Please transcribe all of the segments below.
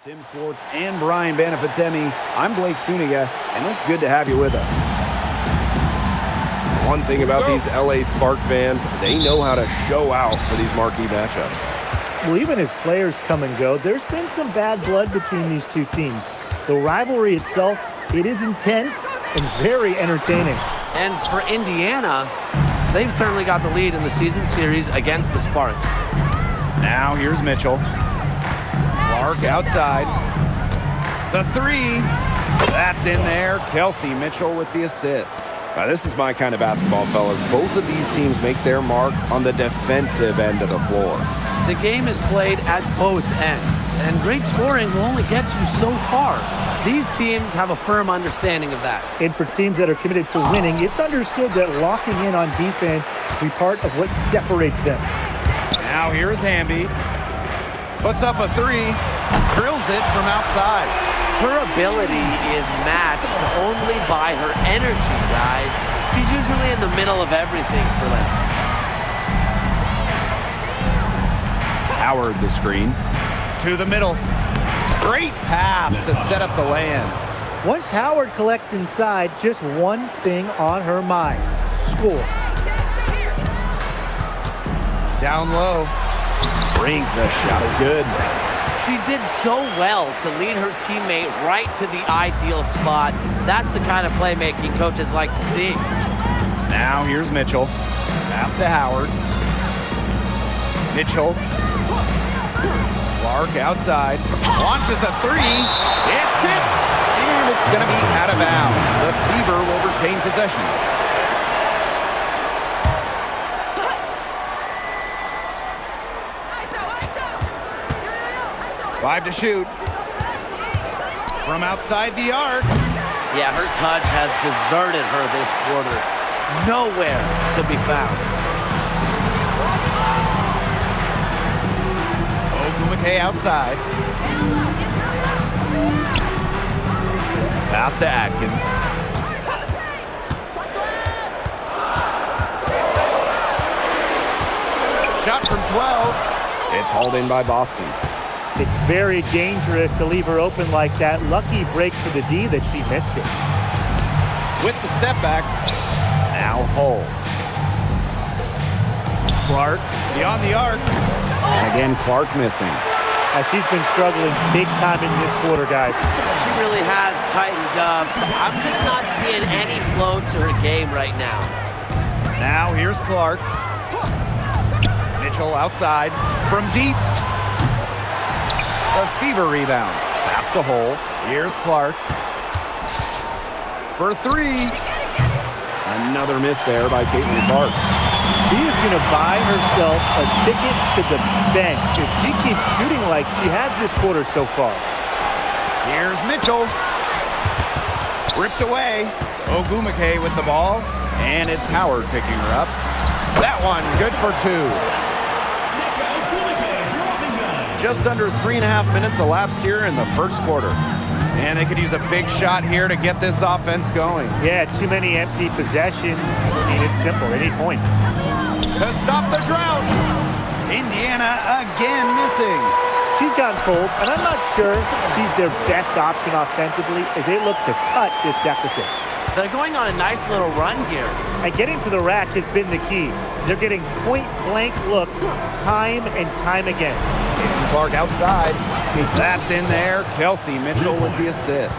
Tim Swartz and Brian Banafitemi. I'm Blake Suniga, and it's good to have you with us. One thing about these LA Spark fans, they know how to show out for these marquee matchups. Well, even as players come and go, there's been some bad blood between these two teams. The rivalry itself, it is intense and very entertaining. And for Indiana, they've currently got the lead in the season series against the Sparks. Now here's Mitchell. Clark outside. The three. That's in there. Kelsey Mitchell with the assist. Now, this is my kind of basketball, fellas. Both of these teams make their mark on the defensive end of the floor. The game is played at both ends, and great scoring will only get you so far. These teams have a firm understanding of that. And for teams that are committed to winning, it's understood that locking in on defense will be part of what separates them. Now here's Hamby. Puts up a three. Drills it from outside. Her ability is matched only by her energy, guys. She's usually in the middle of everything for them. Howard the screen. To the middle. Great pass to set up the lay-in. Once Howard collects inside, just one thing on her mind: score. Down low. Brink, the shot is good. She did so well to lead her teammate right to the ideal spot. That's the kind of playmaking coaches like to see. Now here's Mitchell. Pass to Howard. Mitchell. Clark outside. Launches a three. It's tipped. And it's going to be out of bounds. The Fever will retain possession. 5 to shoot. From outside the arc. Yeah, her touch has deserted her this quarter. Nowhere to be found. Ogumake outside. Pass to Atkins. Shot from 12. It's hauled in by Boston. It's very dangerous to leave her open like that. Lucky break for the D that she missed it. With the step back. Now Hull. Clark beyond the arc. And again, Clark missing. She's been struggling big time in this quarter, guys. She really has tightened up. I'm just not seeing any flow to her game right now. Now here's Clark. Mitchell outside. From deep. A Fever rebound. Pass to Hull. Here's Clark. For three. Another miss there by Caitlin Clark. She is going to buy herself a ticket to the bench if she keeps shooting like she has this quarter so far. Here's Mitchell. Ripped away. Ogumake with the ball. And it's Howard picking her up. That one good for two. Just under 3.5 minutes elapsed here in the first quarter. And they could use a big shot here to get this offense going. Yeah, too many empty possessions. I mean, it's simple. They need points. To stop the drought. Indiana again missing. She's gotten cold, and I'm not sure she's their best option offensively as they look to cut this deficit. They're going on a nice little run here. And getting to the rack has been the key. They're getting point-blank looks time and time again. Clark outside. That's in there. Kelsey Mitchell with the assist.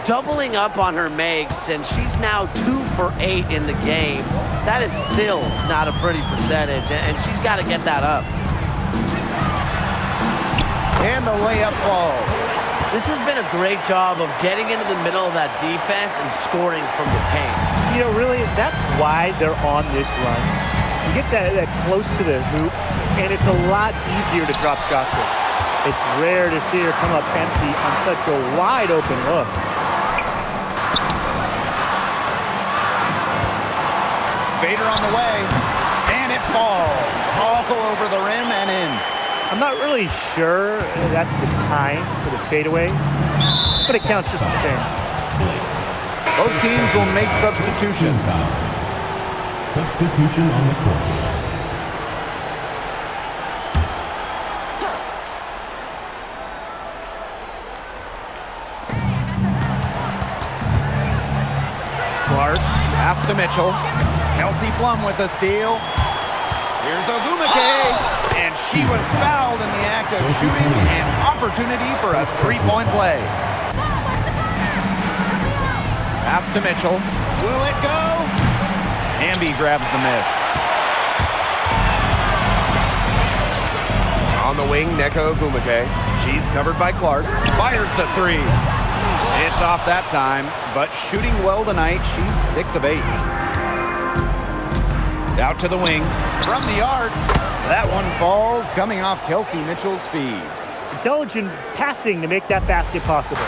Doubling up on her makes, and she's now 2 for 8 in the game. That is still not a pretty percentage, and she's got to get that up. And the layup falls. This has been a great job of getting into the middle of that defense and scoring from the paint. You know, really, that's why they're on this run. You get that close to the hoop, and it's a lot easier to drop shots in. It's rare to see her come up empty on such a wide-open look. Vader on the way, and it falls all over the rim and in. I'm not really sure that's the time for the fadeaway, but it counts just the same. Both teams will make substitutions. Substitution on the court. Clark. Pass to Mitchell. Kelsey Plum with the steal. Here's Ogumake. And she was fouled in the act of shooting. An opportunity for a three-point play. Pass to Mitchell. Will it go? Hamby grabs the miss. On the wing, Nneka Ogumake. She's covered by Clark. Fires the three. It's off that time, but shooting well tonight. She's 6 of 8. Out to the wing. From the arc. That one falls, coming off Kelsey Mitchell's feed. Intelligent passing to make that basket possible.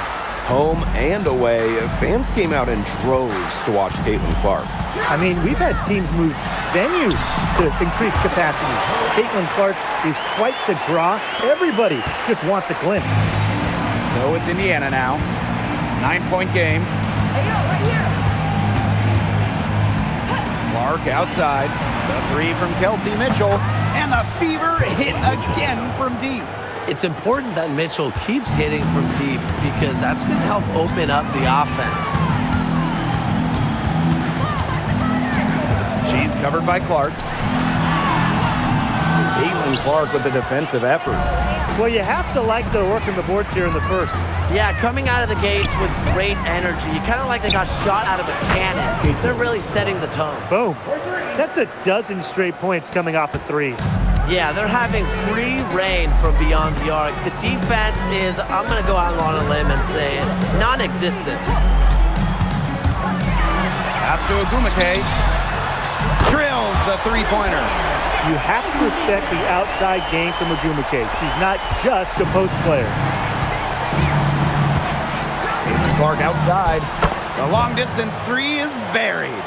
Home and away, fans came out in droves to watch Caitlin Clark. I mean, we've had teams move venues to increase capacity. Caitlin Clark is quite the draw. Everybody just wants a glimpse. So it's Indiana now. 9-point game. Clark outside. The three from Kelsey Mitchell. And the fever hit again from deep. It's important that Mitchell keeps hitting from deep because that's going to help open up the offense. She's covered by Clark. Caitlin Clark with the defensive effort. Well, you have to like their work on the boards here in the first. Yeah, coming out of the gates with great energy. You kind of like they got shot out of a cannon. They're really setting the tone. Boom. That's a dozen straight points coming off of threes. Yeah, they're having free reign from beyond the arc. The defense is, I'm going to go out on a limb and say, non-existent. Pass to Ogumake. Drills the three-pointer. You have to respect the outside game from Ogumake. She's not just a post player. Caitlin Clark outside. The long-distance three is buried.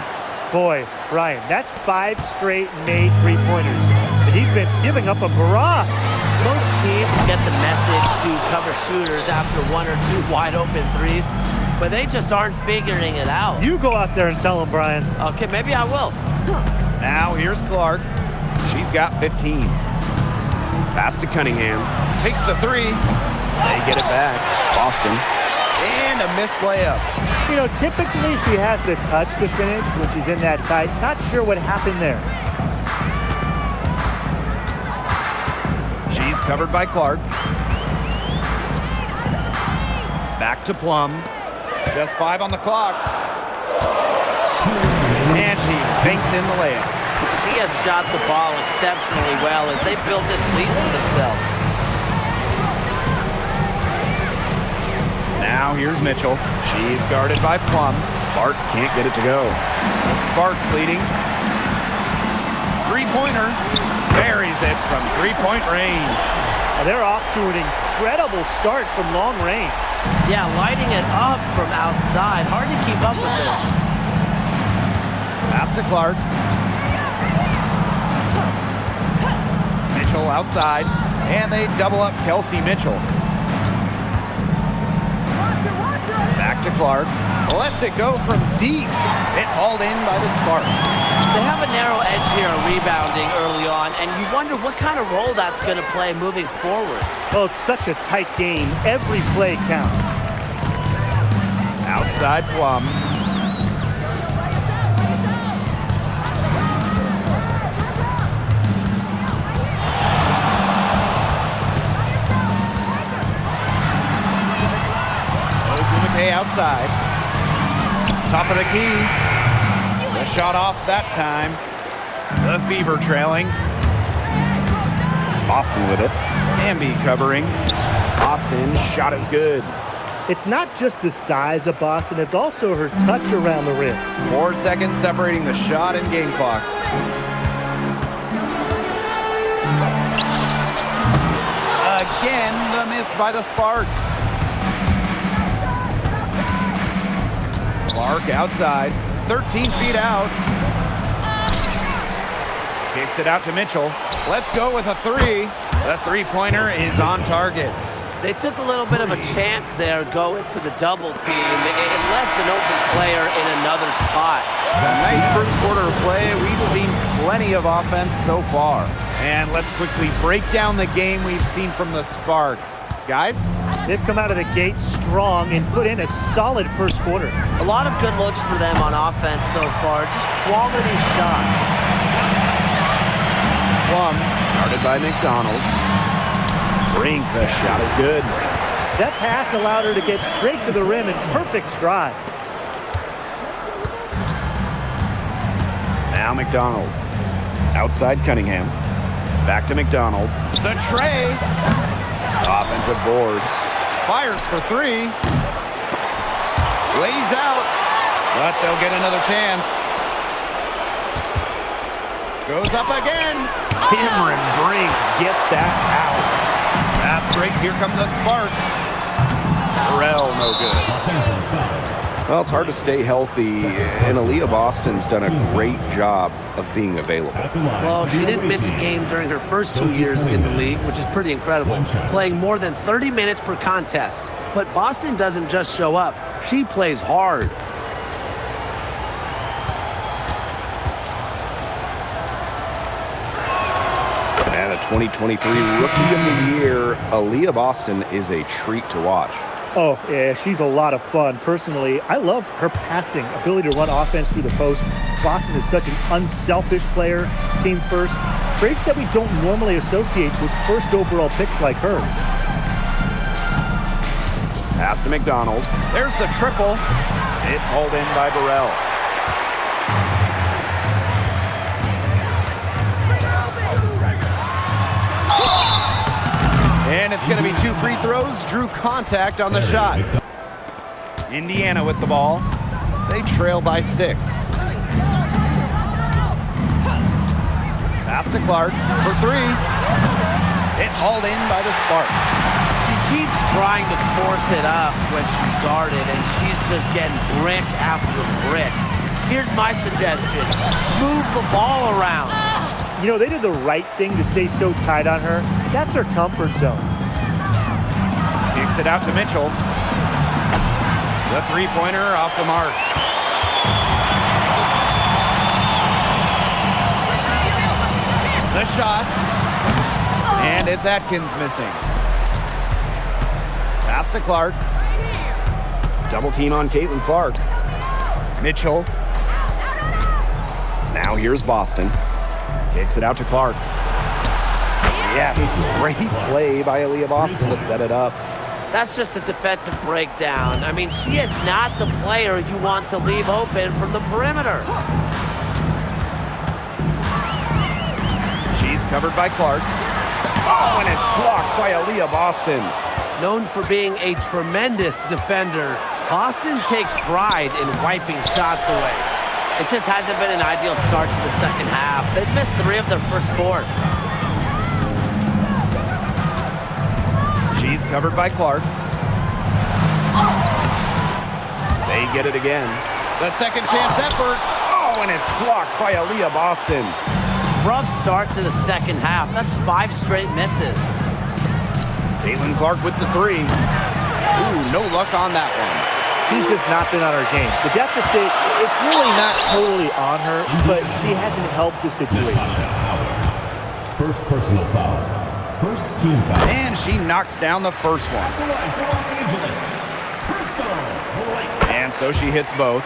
Boy, Ryan, that's 5 straight made three-pointers. The defense giving up a barrage. Most teams get the message to cover shooters after 1 or 2 wide-open threes, but they just aren't figuring it out. You go out there and tell them, Brian. Okay, maybe I will. Now here's Clark. She's got 15. Pass to Cunningham. Takes the three. They get it back. Boston. And a missed layup. You know, typically she has the touch to finish when she's in that tight. Not sure what happened there. She's covered by Clark. Back to Plum. Just 5 on the clock. And she banks in the layup. She has shot the ball exceptionally well as they build this lead for themselves. Now here's Mitchell. She's guarded by Plum. Clark can't get it to go. The Sparks leading. Three-pointer. Buries it from three-point range. They're off to an incredible start from long range. Yeah, lighting it up from outside. Hard to keep up with this. Pass to Clark. Mitchell outside. And they double up Kelsey Mitchell. Back to Clark. Lets it go from deep. It's hauled in by the Sparks. They have a narrow edge here on rebounding early on, and you wonder what kind of role that's going to play moving forward. Well, it's such a tight game. Every play counts. Outside Plum. Ogumake outside. Top of the key. The shot off that time. The Fever trailing. Boston with it. Hamby covering. Boston, shot is good. It's not just the size of Boston, it's also her touch around the rim. 4 seconds separating the shot and game clocks. Again, the miss by the Sparks. Clark outside, 13 feet out. Kicks it out to Mitchell. Let's go with a three. The three-pointer is on target. They took a little bit of a chance there going to the double team. It left an open player in another spot. A nice first quarter of play. We've seen plenty of offense so far. And let's quickly break down the game we've seen from the Sparks. Guys? They've come out of the gate strong and put in a solid first quarter. A lot of good looks for them on offense so far. Just quality shots. Plum, guarded by McDonald. Brink, the shot is good. That pass allowed her to get straight to the rim in perfect stride. Now McDonald. Outside Cunningham. Back to McDonald. The tray. Offensive board. Fires for three. Lays out. But they'll get another chance. Goes up again. Cameron Brink, get that out. Pass break. Here come the Sparks. Burrell, no good. Well, it's hard to stay healthy, and Aaliyah Boston's done a great job of being available. Well, she didn't miss a game during her first 2 years in the league, which is pretty incredible, playing more than 30 minutes per contest. But Boston doesn't just show up. She plays hard. And the 2023 Rookie of the Year, Aaliyah Boston, is a treat to watch. Oh, yeah, she's a lot of fun. Personally, I love her passing, ability to run offense through the post. Boston is such an unselfish player, team first, traits that we don't normally associate with first overall picks like her. Pass to McDonald. There's the triple. It's hauled in by Burrell. And it's going to be 2 free throws. Drew contact on the shot. Indiana with the ball. They trail by 6. Pass to Clark for 3. It's hauled in by the Sparks. She keeps trying to force it up when she's guarded, and she's just getting brick after brick. Here's my suggestion. Move the ball around. You know, they did the right thing to stay so tight on her. That's her comfort zone. Kicks it out to Mitchell. The three-pointer off the mark. The shot. And it's Atkins missing. Pass to Clark. Double team on Caitlin Clark. Mitchell. Now here's Boston. Kicks it out to Clark. Yes, great play by Aaliyah Boston to set it up. That's just a defensive breakdown. I mean, she is not the player you want to leave open from the perimeter. She's covered by Clark. Oh, and it's blocked by Aaliyah Boston. Known for being a tremendous defender, Boston takes pride in wiping shots away. It just hasn't been an ideal start to the second half. They've missed 3 of their first 4. She's covered by Clark. They get it again. The second chance effort. Oh, and it's blocked by Aaliyah Boston. Rough start to the second half. That's 5 straight misses. Caitlin Clark with the 3. Ooh, no luck on that one. She's just not been on her game. The deficit, it's really not totally on her, but she hasn't helped the situation. First personal foul. First team foul. And she knocks down the first one. Los Angeles, Crystal Blake. And so she hits both.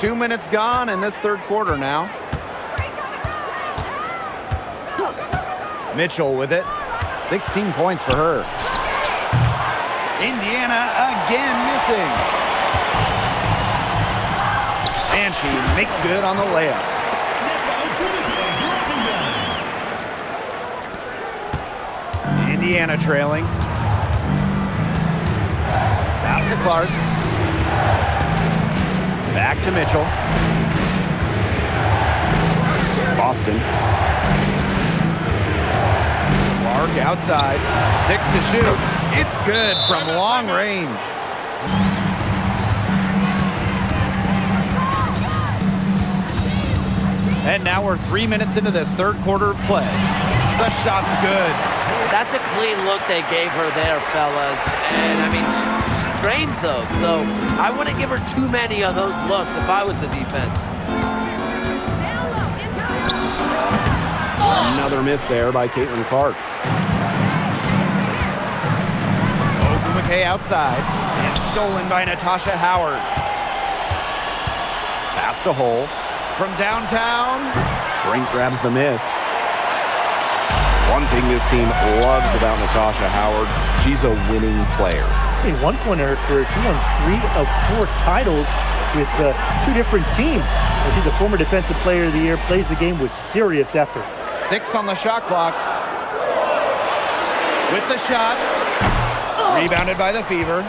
2 minutes gone in this third quarter now. Mitchell with it. 16 points for her. Indiana again missing. And she makes good on the layup. Indiana trailing. Pass to Clark. Back to Mitchell. Boston. Clark outside. 6 to shoot. It's good from long range. And now we're 3 minutes into this third quarter of play. The shot's good. That's a clean look they gave her there, fellas. And, I mean, she trains those, so I wouldn't give her too many of those looks if I was the defense. Another miss there by Caitlin Clark. Ogumake outside. It's stolen by Natasha Howard. Pass to Hole. From downtown. Brink grabs the miss. One thing this team loves about Natasha Howard, she's a winning player. In one point in her career, she won 3 of 4 titles with 2 different teams. And she's a former Defensive Player of the Year, plays the game with serious effort. 6 on the shot clock. With the shot. Rebounded by the Fever.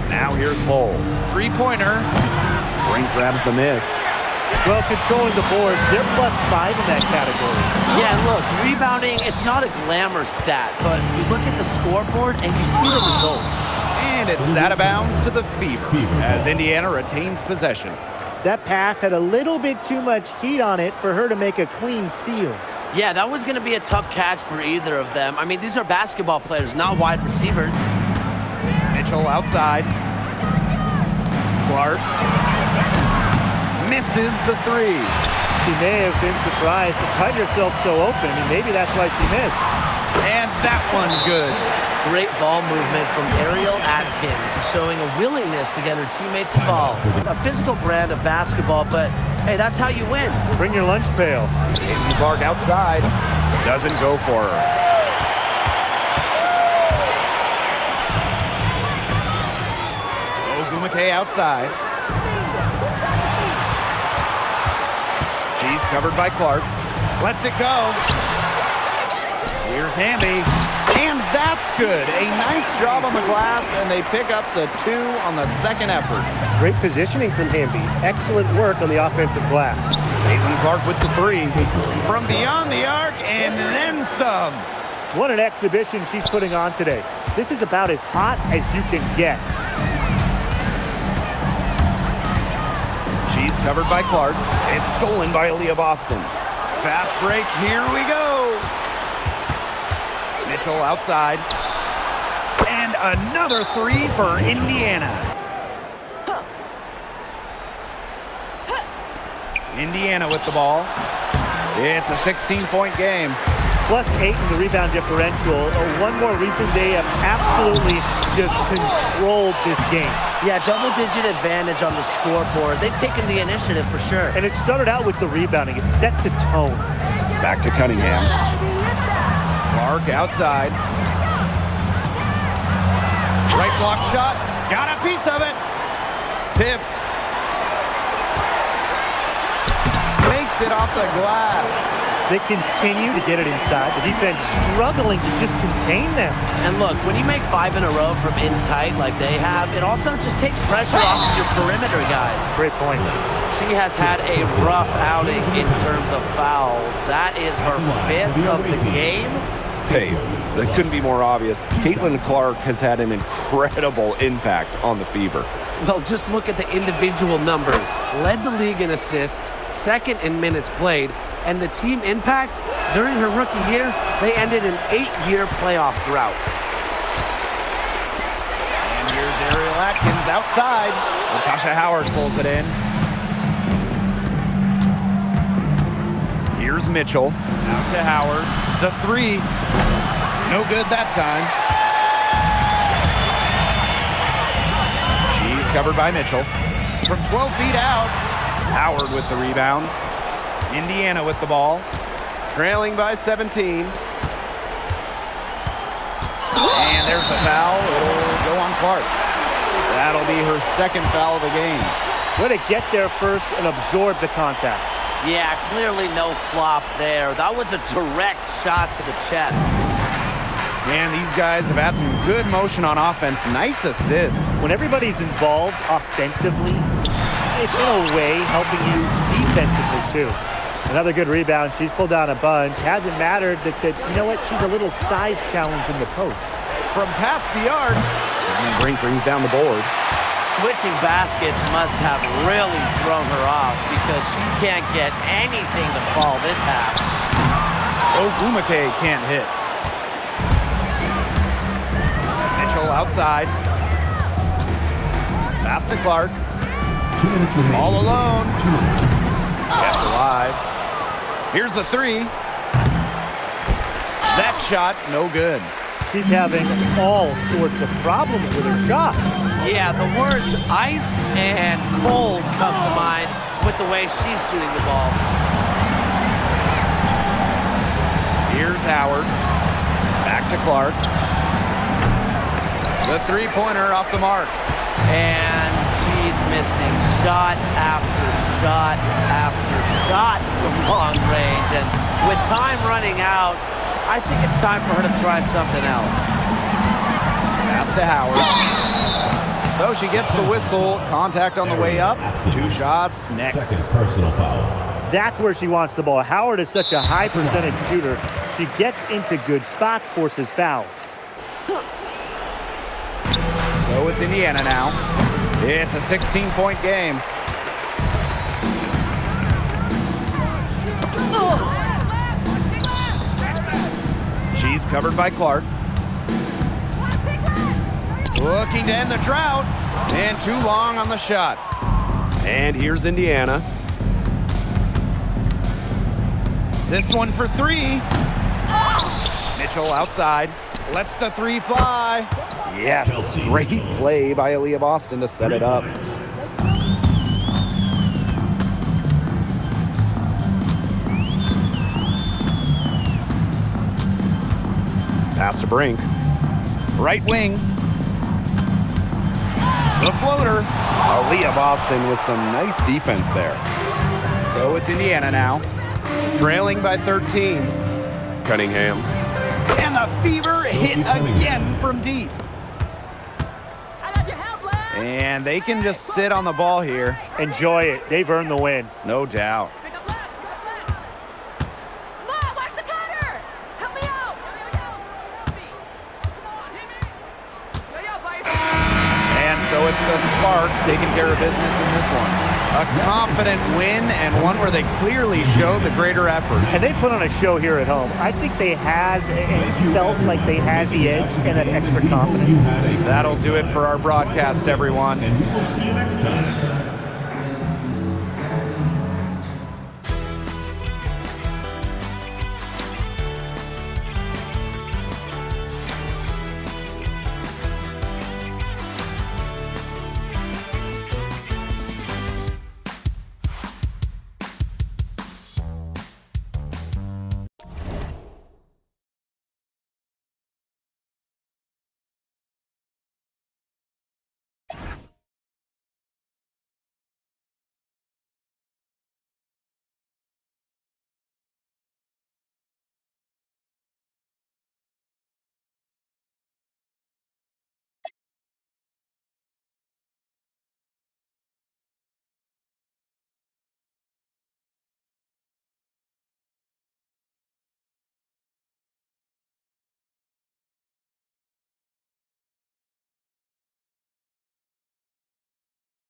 Now here's Hole. Three-pointer. Brink grabs the miss. Well, controlling the boards, they're +5 in that category. Yeah, and look, rebounding, it's not a glamour stat, but you look at the scoreboard and you see the result. And it's out of bounds to the Fever as Indiana retains possession. That pass had a little bit too much heat on it for her to make a clean steal. Yeah, that was going to be a tough catch for either of them. I mean, these are basketball players, not wide receivers. Mitchell outside. Clark misses the 3. She may have been surprised to find herself so open, and maybe that's why she missed. And that one good. Great ball movement from Ariel Atkins, showing a willingness to get her teammates involved. A physical brand of basketball, but hey, that's how you win. Bring your lunch pail. Caitlin Clark outside. Doesn't go for her. Ogumake outside. She's covered by Clark. Lets it go. Here's Hamby. And that's good. A nice job on the glass, and they pick up the 2 on the second effort. Great positioning from Hamby. Excellent work on the offensive glass. Caitlin Clark with the 3. From beyond the arc, and then some. What an exhibition she's putting on today. This is about as hot as you can get. She's covered by Clark. It's stolen by Aaliyah Boston. Fast break, here we go. Mitchell outside. And another 3 for Indiana. Indiana with the ball. It's a 16-point game. +8 in the rebound differential. One more reason they have absolutely just controlled this game. Yeah, double-digit advantage on the scoreboard. They've taken the initiative for sure. And it started out with the rebounding. It sets a tone. Back to Cunningham. Clark outside. Right block shot. Got a piece of it. Tipped. Makes it off the glass. They continue to get it inside. The defense struggling to just contain them. And look, when you make 5 in a row from in tight like they have, it also just takes pressure off of your perimeter guys. Great point. She has had a rough outing in terms of fouls. That is her 5th of the game. Hey, that couldn't be more obvious. Caitlin Clark has had an incredible impact on the Fever. Well, just look at the individual numbers. Led the league in assists, 2nd in minutes played, and the team impact during her rookie year, they ended an 8-year playoff drought. And here's Ariel Atkins outside. Natasha Howard pulls it in. Here's Mitchell. Out to Howard. The 3. No good that time. She's covered by Mitchell. From 12 feet out, Howard with the rebound. Indiana with the ball. Trailing by 17. And there's a foul. It'll go on Clark. That'll be her 2nd foul of the game. Way to get there first and absorb the contact. Yeah, clearly no flop there. That was a direct shot to the chest. Man, these guys have had some good motion on offense. Nice assists. When everybody's involved offensively, it's in a way helping you defensively too. Another good rebound. She's pulled down a bunch. Hasn't mattered that you know what? She's a little size challenge in the post. From past the arc. And Brink brings down the board. Switching baskets must have really thrown her off because she can't get anything to fall this half. Ogumake can't hit. Mitchell outside. Pass to Clark. 2 minutes remaining. All alone. 2 minutes. Kept alive. Here's the 3. That shot, no good. She's having all sorts of problems with her shot. Yeah, the words ice and cold come to mind with the way she's shooting the ball. Here's Howard. Back to Clark. The three-pointer off the mark. And she's missing shot after shot after shot from long range. And with time running out, I think it's time for her to try something else. Pass to Howard. So she gets the whistle. Contact on the way up. 2 shots next. Second personal foul. That's where she wants the ball. Howard is such a high percentage shooter. She gets into good spots, forces fouls. So it's Indiana now. It's a 16-point game. She's covered by Clark. Looking to end the drought. And too long on the shot. And here's Indiana. This one for 3. Mitchell outside. Lets the 3 fly. Yes, great play by Aaliyah Boston to set it up. Pass to Brink. Right wing. The floater. Aaliyah Boston with some nice defense there. So it's Indiana now. Trailing by 13. Cunningham. And the Fever hit again from deep. And they can just sit on the ball here. Enjoy it. They've earned the win. No doubt. And so it's the Sparks taking care of business in this one. A confident win and one where they clearly showed the greater effort. And they put on a show here at home. I think they had and felt like they had the edge and that extra confidence. That'll do it for our broadcast, everyone. And we will see you next time.